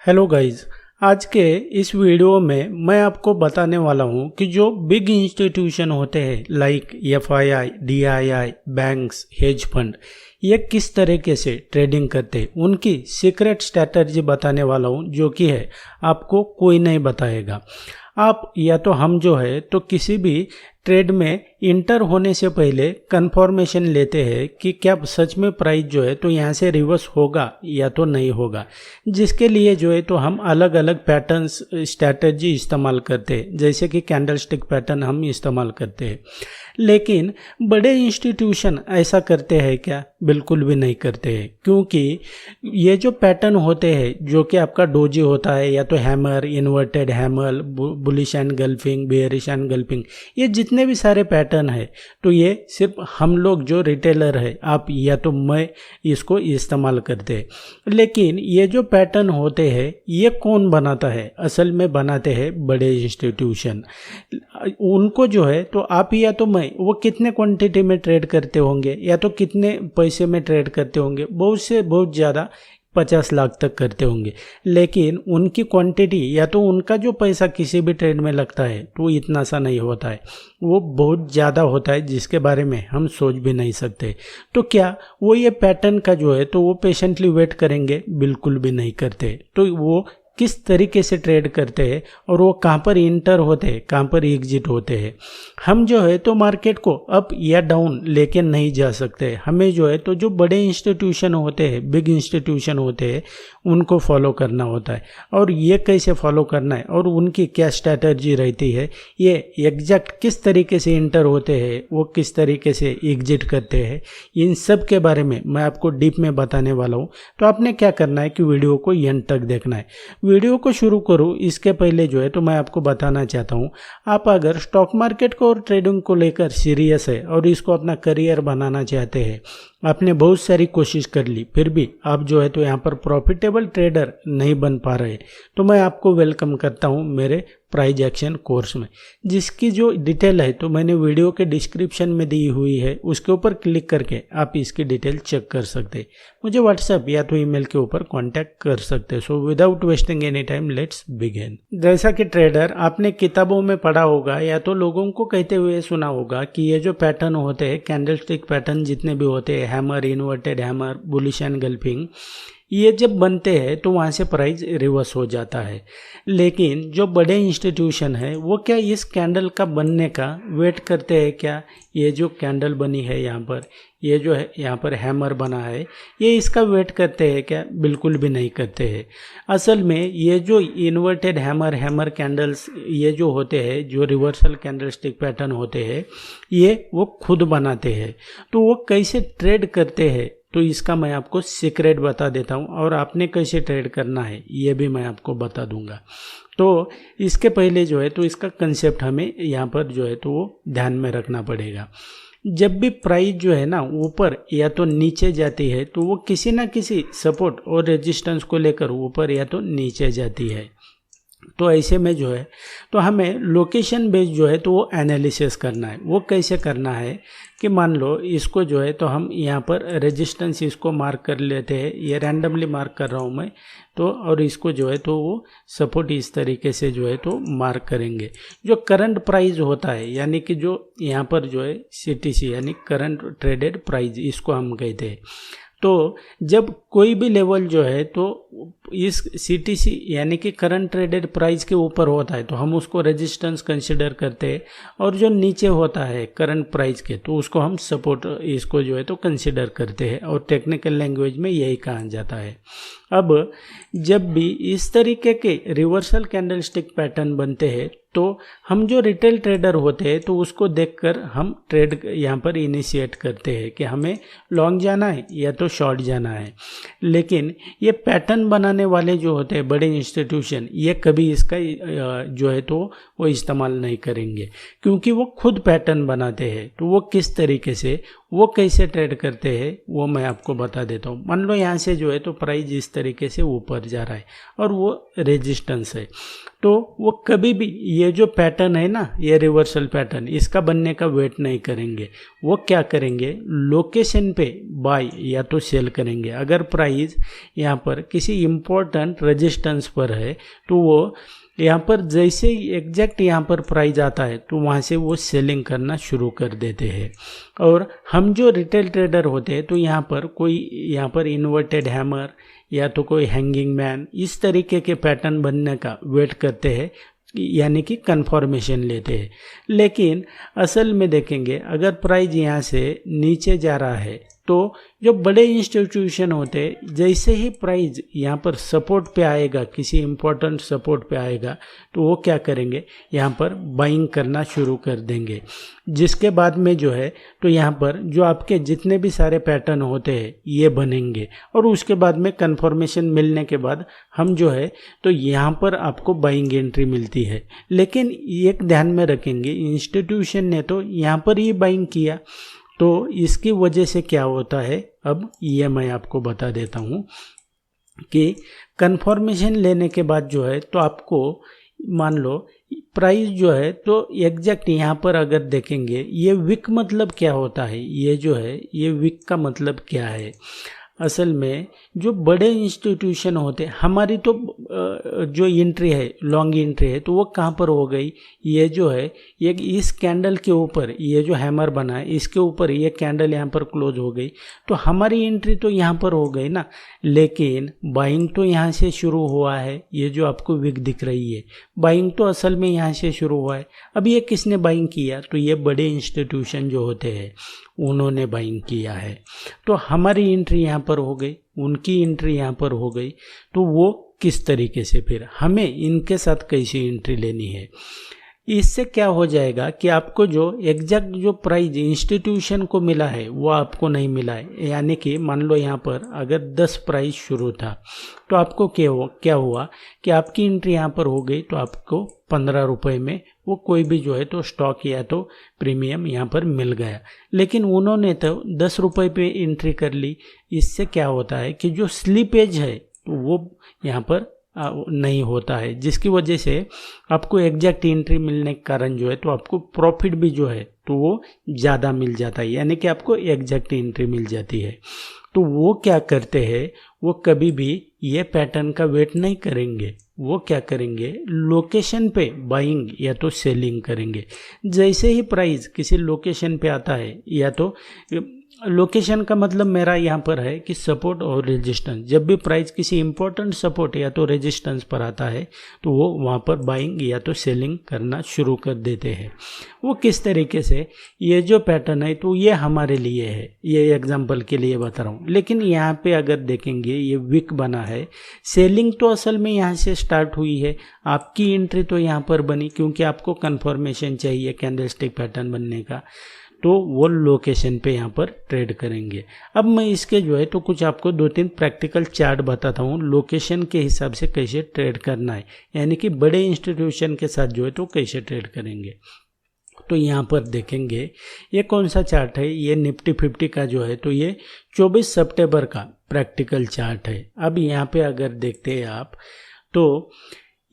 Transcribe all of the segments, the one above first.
Hello guys, आज के इस वीडियो में मैं आपको बताने वाला हूं कि जो बिग इंस्टीट्यूशन होते हैं like FII, DII, banks, hedge fund, ये किस तरीके से ट्रेडिंग करते हैं उनकी सीक्रेट स्ट्रैटेजी बताने वाला हूं, जो कि है आपको कोई नहीं बताएगा। आप या तो हम जो है तो किसी भी ट्रेड में इंटर होने से पहले कंफर्मेशन लेते हैं कि क्या सच में प्राइस जो है तो यहाँ से रिवर्स होगा या तो नहीं होगा, जिसके लिए जो है तो हम अलग अलग पैटर्न्स स्ट्रैटेजी इस्तेमाल करते हैं, जैसे कि कैंडलस्टिक पैटर्न हम इस्तेमाल करते हैं। लेकिन बड़े इंस्टीट्यूशन ऐसा करते हैं क्या? बिल्कुल भी नहीं करते हैं, क्योंकि ये जो पैटर्न होते हैं जो कि आपका डोजी होता है या तो hammer, inverted hammer, bullish engulfing, bearish engulfing, ये जितने भी सारे पैटर्न है तो ये सिर्फ हम लोग जो रिटेलर है, आप या तो मैं, इसको इस्तेमाल करते हैं। लेकिन ये जो पैटर्न होते हैं ये कौन बनाता है? असल में बनाते हैं बड़े इंस्टीट्यूशन। उनको जो है तो आप या तो मैं, वो कितने क्वांटिटी में ट्रेड करते होंगे या तो कितने पैसे में ट्रेड करते होंगे, बहुत से बहुत ज़्यादा 50 लाख तक करते होंगे। लेकिन उनकी क्वांटिटी या तो उनका जो पैसा किसी भी ट्रेड में लगता है तो इतना सा नहीं होता है, वो बहुत ज़्यादा होता है, जिसके बारे में हम सोच भी नहीं सकते। तो क्या वो ये पैटर्न का जो है तो वो पेशेंटली वेट करेंगे? बिल्कुल भी नहीं करते। तो वो किस तरीके से ट्रेड करते हैं और वो कहाँ पर इंटर होते हैं, कहाँ पर एग्जिट होते हैं। हम जो है तो मार्केट को अप या डाउन लेके नहीं जा सकते। हमें जो है तो जो बड़े इंस्टीट्यूशन होते हैं, बिग इंस्टीट्यूशन होते हैं, उनको फॉलो करना होता है। और ये कैसे फॉलो करना है और उनकी क्या स्ट्रैटेजी रहती है, ये एग्जैक्ट किस तरीके से इंटर होते हैं, वो किस तरीके से एग्जिट करते हैं, इन सब के बारे में मैं आपको डीप में बताने वाला हूँ। तो आपने क्या करना है कि वीडियो को एंड तक देखना है। वीडियो को शुरू करूँ इसके पहले जो है तो मैं आपको बताना चाहता हूँ, आप अगर स्टॉक मार्केट को और ट्रेडिंग को लेकर सीरियस है और इसको अपना करियर बनाना चाहते हैं, आपने बहुत सारी कोशिश कर ली, फिर भी आप जो है तो यहाँ पर प्रॉफिटेबल ट्रेडर नहीं बन पा रहे, तो मैं आपको वेलकम करता हूँ मेरे प्राइज एक्शन कोर्स में, जिसकी जो डिटेल है तो मैंने वीडियो के डिस्क्रिप्शन में दी हुई है। उसके ऊपर क्लिक करके आप इसकी डिटेल चेक कर सकते हैं। मुझे व्हाट्सएप या तो ईमेल के ऊपर कांटेक्ट कर सकते हैं। So without wasting any time let's begin. जैसा कि ट्रेडर आपने किताबों में पढ़ा होगा या तो लोगों को कहते हुए सुना होगा कि ये जो पैटर्न होते हैं, कैंडलस्टिक पैटर्न जितने भी होते हैं, hammer, inverted hammer, bullish engulfing, ये जब बनते हैं तो वहाँ से प्राइस रिवर्स हो जाता है। लेकिन जो बड़े इंस्टीट्यूशन है वो क्या इस कैंडल का बनने का वेट करते हैं क्या? ये जो कैंडल बनी है यहाँ पर, ये जो है यहाँ पर हैमर बना है, ये इसका वेट करते हैं क्या? बिल्कुल भी नहीं करते हैं। असल में ये जो इन्वर्टेड हैमर कैंडल्स ये जो होते हैं, जो रिवर्सल कैंडलस्टिक पैटर्न होते हैं, ये वो खुद बनाते हैं। तो वो कैसे ट्रेड करते हैं तो इसका मैं आपको सीक्रेट बता देता हूँ, और आपने कैसे ट्रेड करना है ये भी मैं आपको बता दूंगा। तो इसके पहले जो है तो इसका कंसेप्ट हमें यहाँ पर जो है तो वो ध्यान में रखना पड़ेगा। जब भी प्राइस जो है ना ऊपर या तो नीचे जाती है तो वो किसी ना किसी सपोर्ट और रेजिस्टेंस को लेकर ऊपर या तो नीचे जाती है। तो ऐसे में जो है तो हमें लोकेशन बेस्ड जो है तो वो एनालिसिस करना है। वो कैसे करना है कि मान लो इसको जो है तो हम यहाँ पर रेजिस्टेंस इसको मार्क कर लेते हैं, ये रैंडमली मार्क कर रहा हूँ मैं तो, और इसको जो है तो वो सपोर्ट इस तरीके से जो है तो मार्क करेंगे। जो करंट प्राइस होता है, यानी कि जो यहाँ पर जो है CTC यानी करंट ट्रेडेड प्राइस, इसको हम कहते हैं। तो जब कोई भी लेवल जो है तो इस CTC यानी कि करंट ट्रेडेड प्राइस के ऊपर होता है तो हम उसको रेजिस्टेंस कंसिडर करते हैं, और जो नीचे होता है करंट प्राइस के तो उसको हम सपोर्ट, इसको जो है तो कंसिडर करते हैं, और टेक्निकल लैंग्वेज में यही कहा जाता है। अब जब भी इस तरीके के रिवर्सल कैंडलस्टिक पैटर्न बनते हैं तो हम जो रिटेल ट्रेडर होते हैं तो उसको देखकर हम ट्रेड यहाँ पर इनिशिएट करते हैं कि हमें लॉन्ग जाना है या तो शॉर्ट जाना है। लेकिन ये पैटर्न बनाने वाले जो होते हैं बड़े इंस्टीट्यूशन, ये कभी इसका जो है तो वो इस्तेमाल नहीं करेंगे, क्योंकि वो खुद पैटर्न बनाते हैं। तो वो किस तरीके से वो कैसे ट्रेड करते हैं वो मैं आपको बता देता हूँ। मान लो यहाँ से जो है तो प्राइस इस तरीके से ऊपर जा रहा है और वो रेजिस्टेंस है, तो वो कभी भी ये जो पैटर्न है ना, ये रिवर्सल पैटर्न, इसका बनने का वेट नहीं करेंगे। वो क्या करेंगे, लोकेशन पे बाय या तो सेल करेंगे। अगर प्राइस यहाँ पर किसी इम्पोर्टेंट रेजिस्टेंस पर है तो वो यहाँ पर जैसे ही एग्जैक्ट यहाँ पर प्राइस आता है तो वहाँ से वो सेलिंग करना शुरू कर देते हैं। और हम जो रिटेल ट्रेडर होते हैं तो यहाँ पर कोई यहाँ पर इन्वर्टेड हैमर या तो कोई हैंगिंग मैन इस तरीके के पैटर्न बनने का वेट करते हैं, यानी कि कंफर्मेशन लेते हैं। लेकिन असल में देखेंगे अगर प्राइस यहाँ से नीचे जा रहा है तो जो बड़े इंस्टीट्यूशन होते हैं जैसे ही प्राइस यहाँ पर सपोर्ट पे आएगा, किसी इम्पोर्टेंट सपोर्ट पे आएगा, तो वो क्या करेंगे, यहाँ पर बाइंग करना शुरू कर देंगे। जिसके बाद में जो है तो यहाँ पर जो आपके जितने भी सारे पैटर्न होते हैं ये बनेंगे और उसके बाद में कंफर्मेशन मिलने के बाद हम जो है तो यहाँ पर आपको बाइंग एंट्री मिलती है। लेकिन एक ध्यान में रखेंगे, इंस्टीट्यूशन ने तो यहाँ पर ही बाइंग किया, तो इसकी वजह से क्या होता है, अब ये मैं आपको बता देता हूँ कि कंफर्मेशन लेने के बाद जो है तो आपको मान लो प्राइस जो है तो एग्जैक्ट यहाँ पर अगर देखेंगे, ये विक मतलब क्या होता है, ये जो है ये विक का मतलब क्या है। असल में जो बड़े इंस्टीट्यूशन होते हैं, हमारी तो जो एंट्री है लॉन्ग एंट्री है तो वो कहाँ पर हो गई, ये जो है ये इस कैंडल के ऊपर, ये जो हैमर बना है इसके ऊपर ये कैंडल यहाँ पर क्लोज हो गई, तो हमारी एंट्री तो यहाँ पर हो गई ना। लेकिन बाइंग तो यहाँ से शुरू हुआ है, ये जो आपको विक दिख रही है बाइंग तो असल में यहाँ से शुरू हुआ है। अब ये किसने बाइंग किया, तो ये बड़े इंस्टीट्यूशन जो होते हैं उन्होंने बाइंग किया है। तो हमारी एंट्री यहाँ पर हो गई, उनकी एंट्री यहाँ पर हो गई, तो वो किस तरीके से फिर हमें इनके साथ कैसी एंट्री लेनी है। इससे क्या हो जाएगा कि आपको जो एग्जैक्ट जो प्राइस इंस्टीट्यूशन को मिला है वो आपको नहीं मिला है। यानी कि मान लो यहाँ पर अगर 10 प्राइस शुरू था तो आपको क्या हुआ कि आपकी एंट्री यहाँ पर हो गई, तो आपको 15 रुपये में वो कोई भी जो है तो स्टॉक या तो प्रीमियम यहाँ पर मिल गया। लेकिन उन्होंने तो 10 रुपये पे एंट्री कर ली। इससे क्या होता है कि जो स्लीपेज है तो वो यहाँ पर नहीं होता है, जिसकी वजह से आपको एग्जैक्ट एंट्री मिलने के कारण जो है तो आपको प्रॉफिट भी जो है तो वो ज़्यादा मिल जाता है, यानी कि आपको एग्जैक्ट एंट्री मिल जाती है। तो वो क्या करते हैं, वो कभी भी ये पैटर्न का वेट नहीं करेंगे, वो क्या करेंगे लोकेशन पे बाइंग या तो सेलिंग करेंगे। जैसे ही प्राइस किसी लोकेशन पे आता है, या तो लोकेशन का मतलब मेरा यहाँ पर है कि सपोर्ट और रेजिस्टेंस, जब भी प्राइस किसी इंपॉर्टेंट सपोर्ट या तो रेजिस्टेंस पर आता है तो वो वहाँ पर बाइंग या तो सेलिंग करना शुरू कर देते हैं। वो किस तरीके से, ये जो पैटर्न है तो ये हमारे लिए है, ये एग्जांपल के लिए बता रहा हूँ। लेकिन यहाँ पे अगर देखेंगे ये विक बना है, सेलिंग तो असल में यहाँ से स्टार्ट हुई है, आपकी एंट्री तो यहाँ पर बनी क्योंकि आपको कंफर्मेशन चाहिए कैंडलस्टिक पैटर्न बनने का, तो वो लोकेशन पे यहाँ पर ट्रेड करेंगे। अब मैं इसके जो है तो कुछ आपको 2-3 प्रैक्टिकल चार्ट बताता हूँ लोकेशन के हिसाब से कैसे ट्रेड करना है, यानी कि बड़े इंस्टीट्यूशन के साथ जो है तो कैसे ट्रेड करेंगे। तो यहाँ पर देखेंगे ये कौन सा चार्ट है, ये निफ्टी 50 का जो है तो ये 24 सितंबर का प्रैक्टिकल चार्ट है। अब यहाँ पे अगर देखते हैं आप तो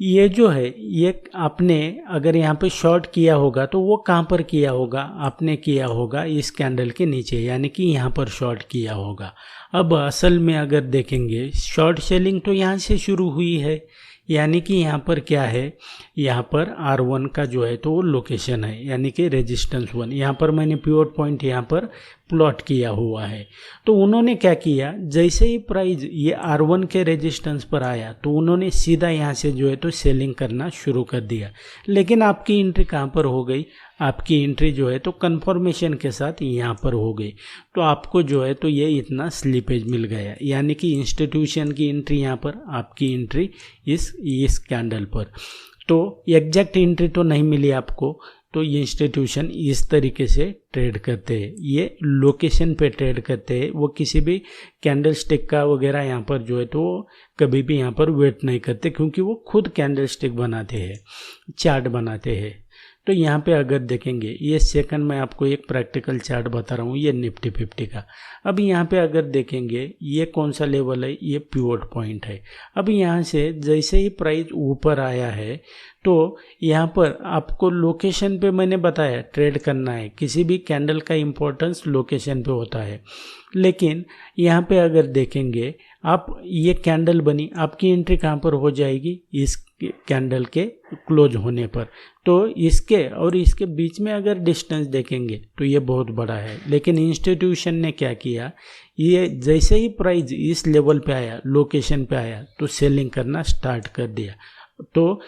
ये जो है ये आपने अगर यहाँ पे शॉर्ट किया होगा तो वो कहाँ पर किया होगा, आपने किया होगा इस कैंडल के नीचे, यानी कि यहाँ पर शॉर्ट किया होगा। अब असल में अगर देखेंगे शॉर्ट सेलिंग तो यहाँ से शुरू हुई है, यानी कि यहाँ पर क्या है, यहाँ पर R1 का जो है तो वो लोकेशन है, यानी कि रेजिस्टेंस 1। यहाँ पर मैंने पिवट पॉइंट यहाँ पर प्लॉट किया हुआ है। तो उन्होंने क्या किया, जैसे ही प्राइस ये R1 के रेजिस्टेंस पर आया तो उन्होंने सीधा यहाँ से जो है तो सेलिंग करना शुरू कर दिया। लेकिन आपकी एंट्री कहाँ पर हो गई, आपकी एंट्री जो है तो कंफर्मेशन के साथ यहाँ पर हो गई, तो आपको जो है तो ये इतना स्लीपेज मिल गया, यानी कि इंस्टीट्यूशन की एंट्री यहाँ पर, आपकी एंट्री इस कैंडल पर। तो एग्जैक्ट एंट्री तो नहीं मिली आपको, तो ये इंस्टीट्यूशन इस तरीके से ट्रेड करते हैं, ये लोकेशन पे ट्रेड करते हैं। वो किसी भी कैंडल स्टिक का वगैरह यहाँ पर जो है तो कभी भी यहाँ पर वेट नहीं करते, क्योंकि वो खुद कैंडल स्टिक बनाते हैं, चार्ट बनाते हैं। तो यहाँ पे अगर देखेंगे, ये सेकंड मैं आपको एक प्रैक्टिकल चार्ट बता रहा हूँ, ये निफ्टी 50 का। अब यहाँ पे अगर देखेंगे ये कौन सा लेवल है, ये पिवट पॉइंट है। अब यहाँ से जैसे ही प्राइस ऊपर आया है तो यहाँ पर आपको लोकेशन पे मैंने बताया ट्रेड करना है, किसी भी कैंडल का इम्पोर्टेंस लोकेशन पे होता है। लेकिन यहाँ पे अगर देखेंगे आप, ये कैंडल बनी, आपकी एंट्री कहाँ पर हो जाएगी, इस कैंडल के क्लोज होने पर। तो इसके और इसके बीच में अगर डिस्टेंस देखेंगे तो ये बहुत बड़ा है। लेकिन इंस्टीट्यूशन ने क्या किया, ये जैसे ही प्राइस इस लेवल पे आया, लोकेशन पे आया, तो सेलिंग करना स्टार्ट कर दिया। तो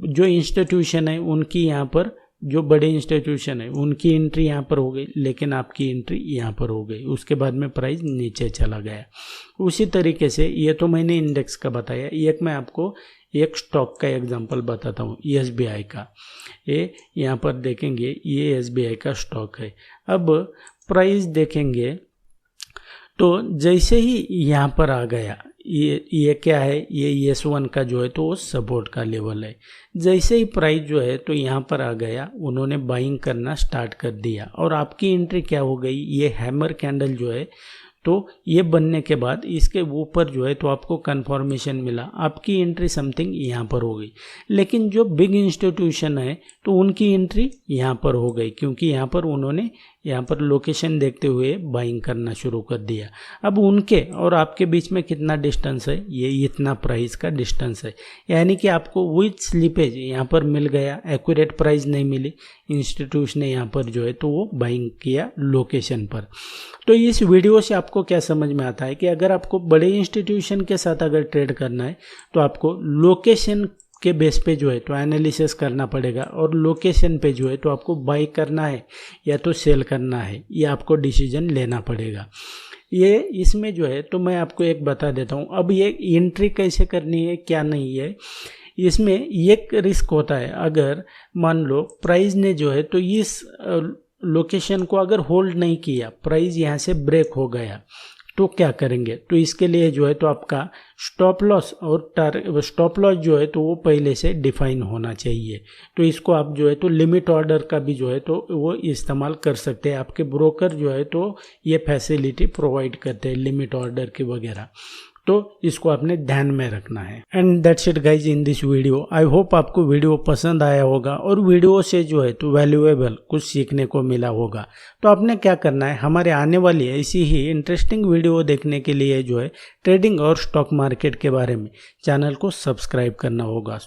जो इंस्टीट्यूशन है उनकी यहाँ पर, जो बड़े इंस्टीट्यूशन है उनकी एंट्री यहाँ पर हो गई, लेकिन आपकी एंट्री यहाँ पर हो गई। उसके बाद में प्राइस नीचे चला गया। उसी तरीके से ये तो मैंने इंडेक्स का बताया, एक मैं आपको एक स्टॉक का एग्जांपल बताता हूँ, SBI का। ये यहाँ पर देखेंगे, ये SBI का स्टॉक है। अब प्राइस देखेंगे तो जैसे ही यहाँ पर आ गया, ये क्या है, ये S1 का जो है तो वो सपोर्ट का लेवल है। जैसे ही प्राइस जो है तो यहाँ पर आ गया, उन्होंने बाइंग करना स्टार्ट कर दिया और आपकी एंट्री क्या हो गई, ये हैमर कैंडल जो है तो ये बनने के बाद इसके ऊपर जो है तो आपको कंफर्मेशन मिला, आपकी एंट्री समथिंग यहाँ पर हो गई। लेकिन जो बिग इंस्टीट्यूशन है तो उनकी एंट्री यहाँ पर हो गई, क्योंकि यहाँ पर उन्होंने यहाँ पर लोकेशन देखते हुए बाइंग करना शुरू कर दिया। अब उनके और आपके बीच में कितना डिस्टेंस है, ये इतना प्राइस का डिस्टेंस है। यानी कि आपको विद स्लिपेज यहाँ पर मिल गया, एक्यूरेट प्राइस नहीं मिली, इंस्टीट्यूशन ने यहाँ पर जो है तो वो बाइंग किया लोकेशन पर। तो इस वीडियो से आपको क्या समझ में आता है कि अगर आपको बड़े इंस्टीट्यूशन के साथ अगर ट्रेड करना है तो आपको लोकेशन के बेस पे जो है तो एनालिसिस करना पड़ेगा, और लोकेशन पे जो है तो आपको बाई करना है या तो सेल करना है, ये आपको डिसीजन लेना पड़ेगा। ये इसमें जो है तो मैं आपको एक बता देता हूँ। अब ये एंट्री कैसे करनी है, क्या नहीं है, इसमें एक रिस्क होता है। अगर मान लो प्राइस ने जो है तो इस लोकेशन को अगर होल्ड नहीं किया, प्राइस यहाँ से ब्रेक हो गया, तो क्या करेंगे, तो इसके लिए जो है तो आपका स्टॉप लॉस और स्टॉप लॉस जो है तो वो पहले से डिफाइन होना चाहिए। तो इसको आप जो है तो लिमिट ऑर्डर का भी जो है तो वो इस्तेमाल कर सकते हैं। आपके ब्रोकर जो है तो ये फैसिलिटी प्रोवाइड करते हैं लिमिट ऑर्डर के वगैरह। तो इसको आपने ध्यान में रखना है। And that's it guys in this video. I hope आपको वीडियो पसंद आया होगा और वीडियो से जो है तो वैल्यूएबल कुछ सीखने को मिला होगा। तो आपने क्या करना है, हमारे आने वाली ऐसी ही इंटरेस्टिंग वीडियो देखने के लिए जो है ट्रेडिंग और स्टॉक मार्केट के बारे में चैनल को सब्सक्राइब करना होगा।